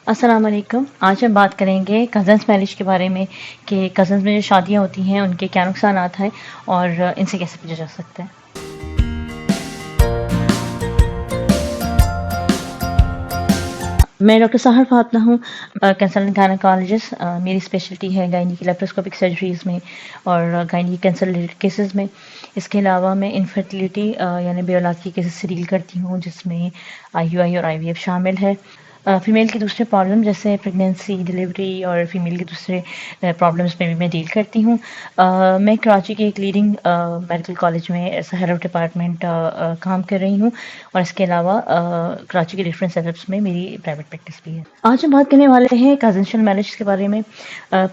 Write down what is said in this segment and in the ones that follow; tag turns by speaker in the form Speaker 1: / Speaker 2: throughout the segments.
Speaker 1: السلام علیکم. آج ہم بات کریں گے کزنس میرج کے بارے میں کہ کزنس میں جو شادیاں ہوتی ہیں ان کے کیا نقصانات ہیں اور ان سے کیسے بچا جا سکتا ہے. میں ڈاکٹر سحر فاطمہ ہوں، کنسلٹنٹ گائنیکالوجسٹ. میری اسپیشلٹی ہے گائنی کی لیپروسکوپک سرجریز میں اور گائنی کینسر ریلیٹڈ کیسز میں. اس کے علاوہ میں انفرٹیلیٹی یعنی بے اولاد کی کیسز سے ڈیل کرتی ہوں، جس میں IUI اور IVF شامل ہے. فیمیل کے دوسرے پرابلم جیسے پریگنینسی، ڈلیوری اور فیمیل کے دوسرے پرابلمس میں بھی میں ڈیل کرتی ہوں. میں کراچی کے ایک لیڈنگ میڈیکل کالج میں ایز ہیڈ آف ڈپارٹمنٹ کام کر رہی ہوں، اور اس کے علاوہ کراچی کے ڈفرینٹ سیٹ میں میری پرائیویٹ پریکٹس بھی ہے. آج ہم بات کرنے والے ہیں کزنشل میرج کے بارے میں.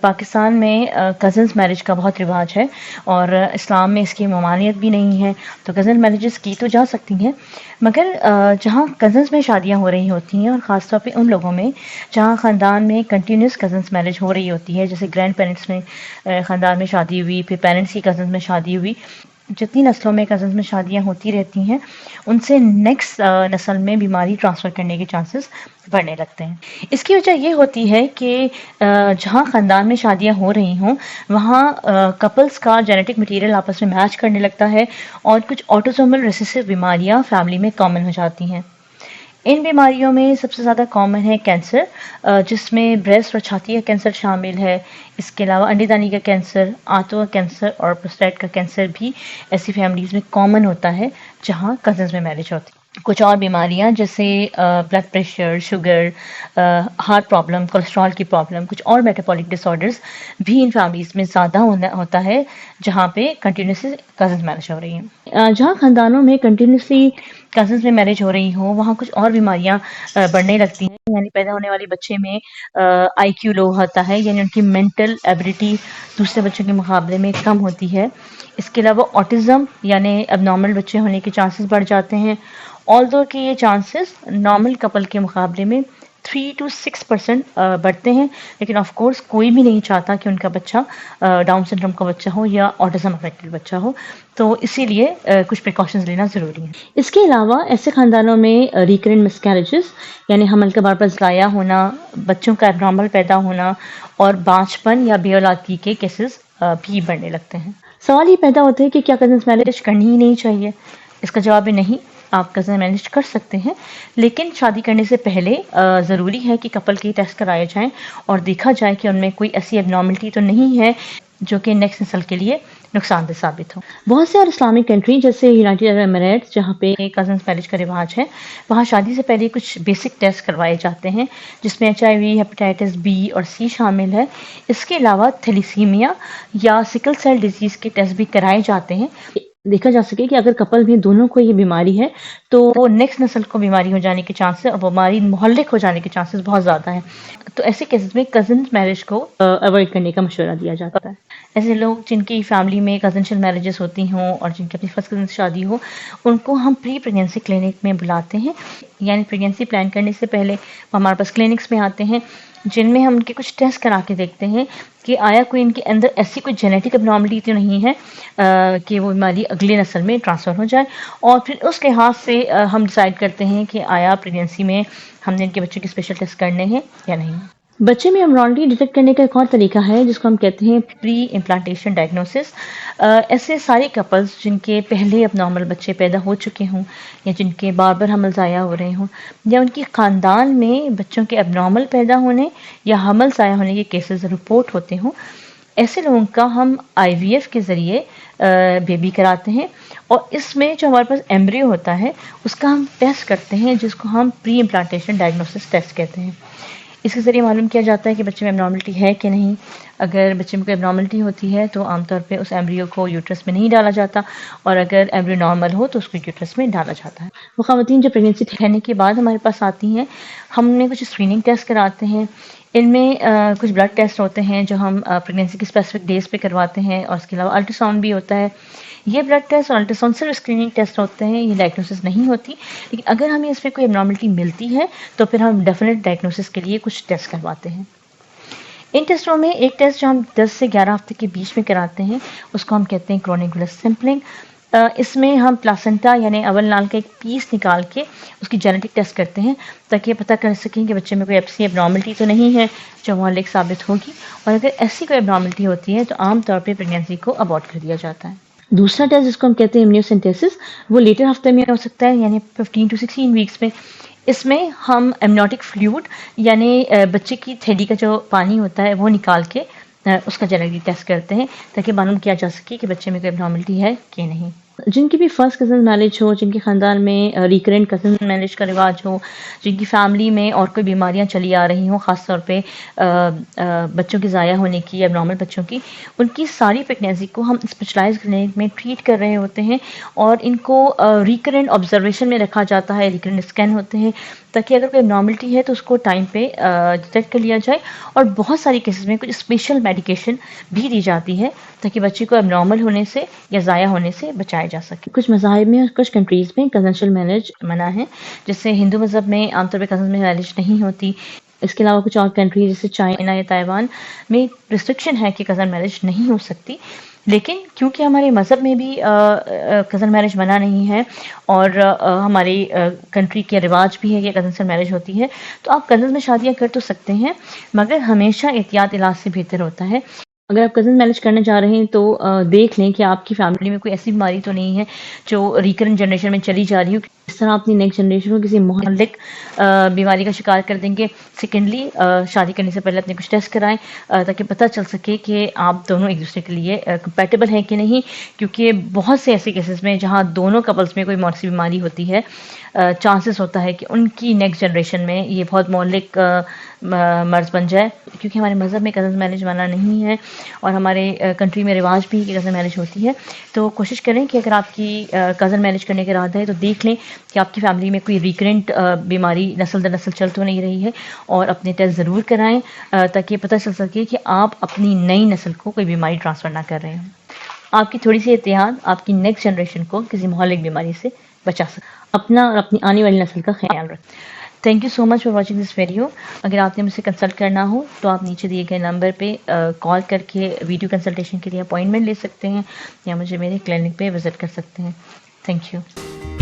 Speaker 1: پاکستان میں کزنس میرج کا بہت رواج ہے اور اسلام میں اس کی ممانعت بھی نہیں ہے، تو کزن میرجز کی تو جا سکتی ہیں، مگر جہاں کزنس میں شادیاں ہو رہی ہوتی ہیں اور خاص طور پہ ان لوگوں میں جہاں خاندان میں کنٹینیوس کزنس میرج ہو رہی ہوتی ہے، جیسے گرینڈ پیرنٹس میں خاندان میں شادی ہوئی، پھر پیرنٹس کی کزنس میں شادی ہوئی، جتنی نسلوں میں کزنس میں شادیاں ہوتی رہتی ہیں ان سے نیکسٹ نسل میں بیماری ٹرانسفر کرنے کے چانسز بڑھنے لگتے ہیں. اس کی وجہ یہ ہوتی ہے کہ جہاں خاندان میں شادیاں ہو رہی ہوں وہاں کپلز کا جینیٹک مٹیریل آپس میں میچ کرنے لگتا ہے اور کچھ آٹوزومل ریسیسو بیماریاں فیملی میں کامن ہو جاتی ہیں. ان بیماریوں میں سب سے زیادہ کامن ہے کینسر، جس میں بریسٹ اور چھاتی کا کینسر شامل ہے. اس کے علاوہ انڈے دانی کا کینسر، آنتوں کا کینسر اور پروسٹیٹ کا کینسر بھی ایسی فیملیز میں کامن ہوتا ہے جہاں کزنز میں میرج ہوتی ہے. کچھ اور بیماریاں جیسے blood pressure, sugar, heart problem, cholesterol کی پرابلم، کچھ اور میٹابولک ڈس آرڈرز بھی ان فیملیز میں زیادہ ہوتا ہے جہاں پہ کنٹینیوسلی کزنز میرج ہو رہی ہیں. جہاں خاندانوں میں کنٹینیوسلی کزنز میں میرج ہو رہی ہوں وہاں کچھ اور بیماریاں بڑھنے لگتی ہیں. یعنی پیدا ہونے والے بچے میں IQ لو ہوتا ہے، یعنی ان کی مینٹل ایبلٹی دوسرے بچوں کے مقابلے میں کم ہوتی ہے. اس کے علاوہ آٹزم یعنی اب نارمل بچے ہونے کے چانسز بڑھ جاتے ہیں، آلدو کہ یہ چانسز نارمل کپل کے مقابلے میں 3 to 6% بڑھتے ہیں، لیکن آف کورس کوئی بھی نہیں چاہتا کہ ان کا بچہ ڈاؤن سنڈروم کا بچہ ہو یا آٹزم افیکٹڈ بچہ ہو، تو اسی لیے کچھ پریکاشنز لینا ضروری ہے. اس کے علاوہ ایسے خاندانوں میں ریکرنٹ مسکیریجز یعنی حمل کا بار بار ضائع ہونا، بچوں کا ابنارمل پیدا ہونا اور بانجھپن یا بے اولادگی کے کیسز بھی بڑھنے لگتے ہیں. سوال یہ پیدا ہوتا ہے کہ کیا کزنس میرج کرنی ہی نہیں چاہیے؟ اس کا جواب ہے نہیں، آپ کزن مینج کر سکتے ہیں، لیکن شادی کرنے سے پہلے ضروری ہے کہ کپل کے ٹیسٹ کرائے جائیں اور دیکھا جائے کہ ان میں کوئی ایسی ابنارملٹی تو نہیں ہے جو کہ نیکسٹ نسل کے لیے نقصان دہ ثابت ہو. بہت سے اور اسلامک کنٹری جیسے یونائٹیڈ عرب امارات جہاں پہ کزنس میرج کا رواج ہے، وہاں شادی سے پہلے کچھ بیسک ٹیسٹ کروائے جاتے ہیں جس میں HIV، ہیپیٹائٹس B اور C شامل ہے. اس کے علاوہ تھیلیسیمیا یا سکل سیل ڈیزیز کے ٹیسٹ بھی کرائے جاتے ہیں، دیکھا جا سکے کہ اگر کپل میں دونوں کو یہ بیماری ہے تو وہ نیکسٹ نسل کو بیماری ہو جانے کے چانسز اور بیماری محلق ہو جانے کے چانسز بہت زیادہ ہیں. تو ایسے کیسز میں کزن میرج کو اوائڈ کرنے کا مشورہ دیا جاتا ہے. ایسے لوگ جن کی فیملی میں کزنشل میرجز ہوتی ہوں اور جن کی اپنی فرسٹ کزن سے شادی ہو، ان کو ہم پری پریگنینسی کلینک میں بلاتے ہیں. یعنی پریگنینسی پلان کرنے سے پہلے وہ ہمارے پاس کلینکس میں آتے ہیں جن میں ہم ان کے کچھ ٹیسٹ کرا کے دیکھتے ہیں کہ آیا کوئی ان کے اندر ایسی کوئی جینیٹک ابنارملٹی تو نہیں ہے کہ وہ بیماری اگلے نسل میں ٹرانسفر ہو جائے، اور پھر اس لحاظ سے ہم ڈیسائیڈ کرتے ہیں کہ آیا پریگنینسی میں ہم نے ان کے بچوں کے اسپیشل ٹیسٹ کرنے ہیں یا نہیں. بچے میں ابنارملٹی ڈیٹیکٹ کرنے کا ایک اور طریقہ ہے جس کو ہم کہتے ہیں پری امپلانٹیشن ڈائگنوسس. ایسے سارے کپلز جن کے پہلے اب نارمل بچے پیدا ہو چکے ہوں یا جن کے بار بار حمل ضائع ہو رہے ہوں یا ان کی خاندان میں بچوں کے اب نارمل پیدا ہونے یا حمل ضائع ہونے کے کیسز رپورٹ ہوتے ہوں، ایسے لوگوں کا ہم IVF کے ذریعے بیبی کراتے ہیں، اور اس میں جو ہمارے پاس ایمبریو ہوتا ہے اس کا ہم ٹیسٹ کرتے ہیں جس کو ہم پری امپلانٹیشن ڈائگنوسس ٹیسٹ کہتے ہیں. اس کے ذریعے معلوم کیا جاتا ہے کہ بچے میں ابنارملٹی ہے کہ نہیں. اگر بچے میں کوئی ابنارملٹی ہوتی ہے تو عام طور پہ اس ایمبریو کو یوٹرس میں نہیں ڈالا جاتا، اور اگر ایمبریو نارمل ہو تو اس کو یوٹرس میں ڈالا جاتا ہے. وہ خواتین جو پریگنینسی ٹھہرنے کے بعد ہمارے پاس آتی ہیں، ہم نے کچھ اسکریننگ ٹیسٹ کراتے ہیں. ان میں کچھ بلڈ ٹیسٹ ہوتے ہیں جو ہم پریگنینسی کی اسپیسیفک ڈیز پہ کرواتے ہیں، اور اس کے علاوہ الٹرا ساؤنڈ بھی ہوتا ہے. یہ بلڈ ٹیسٹ اور الٹرا ساؤنڈ صرف اسکریننگ ٹیسٹ ہوتے ہیں، یہ ڈائگنوسس نہیں ہوتی، لیکن اگر ہمیں اس پہ کوئی ابنارملٹی ملتی ہے تو پھر ہم ڈیفینیٹ ڈائگنوسس کے لیے کچھ ٹیسٹ کرواتے ہیں. ان ٹیسٹوں میں ایک ٹیسٹ جو ہم 10 سے 11 ہفتے کے بیچ میں کراتے ہیں اس کو ہم کہتے ہیں کرونیکولر سیمپلنگ. اس میں ہم پلاسنٹا یعنی اول نال کا ایک پیس نکال کے اس کی جینیٹک ٹیسٹ کرتے ہیں تاکہ یہ پتہ کر سکیں کہ بچے میں کوئی ایسی ابنارملٹی تو نہیں ہے جو مہلک ثابت ہوگی، اور اگر ایسی کوئی ابنارملٹی ہوتی ہے تو عام طور پہ پریگنینسی کو ابورٹ کر دیا جاتا ہے۔ دوسرا ٹیسٹ جس کو ہم کہتے ہیں امنیوسنٹیسس، وہ لیٹر ہفتے میں ہو سکتا ہے یعنی 15 to 16 ویکس میں۔ اس میں ہم امنیوٹک فلوئڈ یعنی بچے کی تھیلی کا جو پانی ہوتا ہے وہ نکال کے اس کا جینیٹک ٹیسٹ کرتے ہیں تاکہ معلوم کیا جا سکے کہ بچے میں کوئی ابنارملٹی ہے کہ نہیں۔ جن کی بھی فرسٹ کزن میرج ہو، جن کے خاندان میں ریکرنٹ کزن میرج کا رواج ہو، جن کی فیملی میں اور کوئی بیماریاں چلی آ رہی ہوں، خاص طور پہ بچوں کی ضائع ہونے کی یا نارمل بچوں کی، ان کی ساری پریگنینسی کو ہم اسپیشلائز کلینک میں ٹریٹ کر رہے ہوتے ہیں اور ان کو ریکرنٹ آبزرویشن میں رکھا جاتا ہے، ریکرنٹ اسکین ہوتے ہیں تاکہ اگر کوئی نارملٹی ہے تو اس کو ٹائم پہ ڈیٹیکٹ کر لیا جائے، اور بہت ساری کیسز میں کچھ اسپیشل میڈیکیشن بھی دی جاتی ہے تاکہ بچے کو اب نارمل ہونے سے یا ضائع ہونے سے بچایا جا سکے۔ کچھ مذاہب میں اور کچھ کنٹریز میں کنزنشل میرج منع ہے، جیسے ہندو مذہب میں عام طور پہ کزن میں میرج نہیں ہوتی۔ اس کے علاوہ کچھ اور کنٹریز جیسے چائنا یا تائیوان میں ریسٹرکشن ہے کہ کزن میرج نہیں ہو سکتی، لیکن کیونکہ ہمارے مذہب میں بھی کزن میرج منع نہیں ہے اور ہماری کنٹری کے رواج بھی ہے کہ کزن سے میرج ہوتی ہے، تو آپ کزن میں شادیاں کر تو سکتے ہیں، مگر ہمیشہ احتیاط علاج سے بہتر ہوتا ہے۔ اگر آپ کزن میرج کرنا چاہ رہے ہیں تو دیکھ لیں کہ آپ کی فیملی میں کوئی ایسی بیماری تو نہیں ہے جو ریکرنٹ جنریشن میں چلی جا رہی ہو، اس طرح اپنی نیکسٹ جنریشن کو کسی مہلک بیماری کا شکار کر دیں گے۔ سیکنڈلی، شادی کرنے سے پہلے اپنے کچھ ٹیسٹ کرائیں تاکہ پتہ چل سکے کہ آپ دونوں ایک دوسرے کے لیے کمپیٹیبل ہیں کہ نہیں، کیونکہ بہت سے ایسے کیسز میں جہاں دونوں کپلز میں کوئی موثر بیماری ہوتی ہے، چانسز ہوتا ہے کہ ان کی نیکسٹ جنریشن میں یہ بہت مہلک مرض بن جائے۔ کیونکہ ہمارے مذہب میں کزن میرج منع نہیں ہے اور ہمارے کنٹری میں رواج بھی کہ کزن میرج ہوتی ہے، تو کوشش کریں کہ اگر آپ کی کزن میرج کرنے کا ارادہ ہے تو دیکھ لیں کہ آپ کی فیملی میں کوئی ریکرنٹ بیماری نسل در نسل چل تو نہیں رہی ہے، اور اپنے ٹیسٹ ضرور کرائیں تاکہ پتہ چل سکے کہ آپ اپنی نئی نسل کو کوئی بیماری ٹرانسفر نہ کر رہے ہیں۔ آپ کی تھوڑی سی احتیاط آپ کی نیکسٹ جنریشن کو کسی مہلک بیماری سے بچا سکے۔ اپنا اور اپنی آنے والی نسل کا خیال رکھیں۔ Thank you so much for watching this video. اگر آپ نے مجھ سے کنسلٹ کرنا ہو تو آپ نیچے دیے گئے نمبر پہ کال کر کے ویڈیو کنسلٹیشن کے لیے اپوائنٹمنٹ لے سکتے ہیں یا مجھے میرے کلینک پہ وزٹ کر سکتے ہیں۔ Thank you.